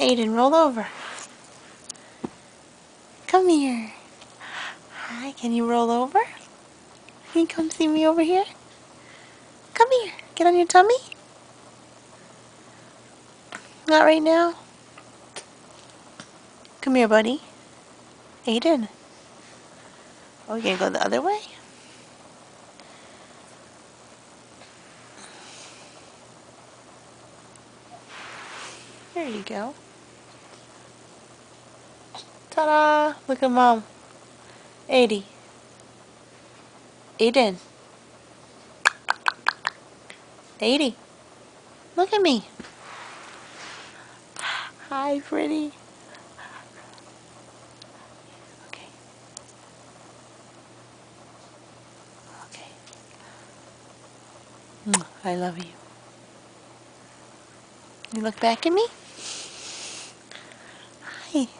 Aiden, roll over. Come here. Hi, can you roll over? Can you come see me over here? Come here. Get on your tummy. Not right now. Come here, buddy. Aiden. Oh, we gonna go the other way? There you go. Ta-da! Look at Mom. Aiden. Aiden. Aiden. Look at me. Hi, pretty. Okay. Okay. I love you. You look back at me? Hi.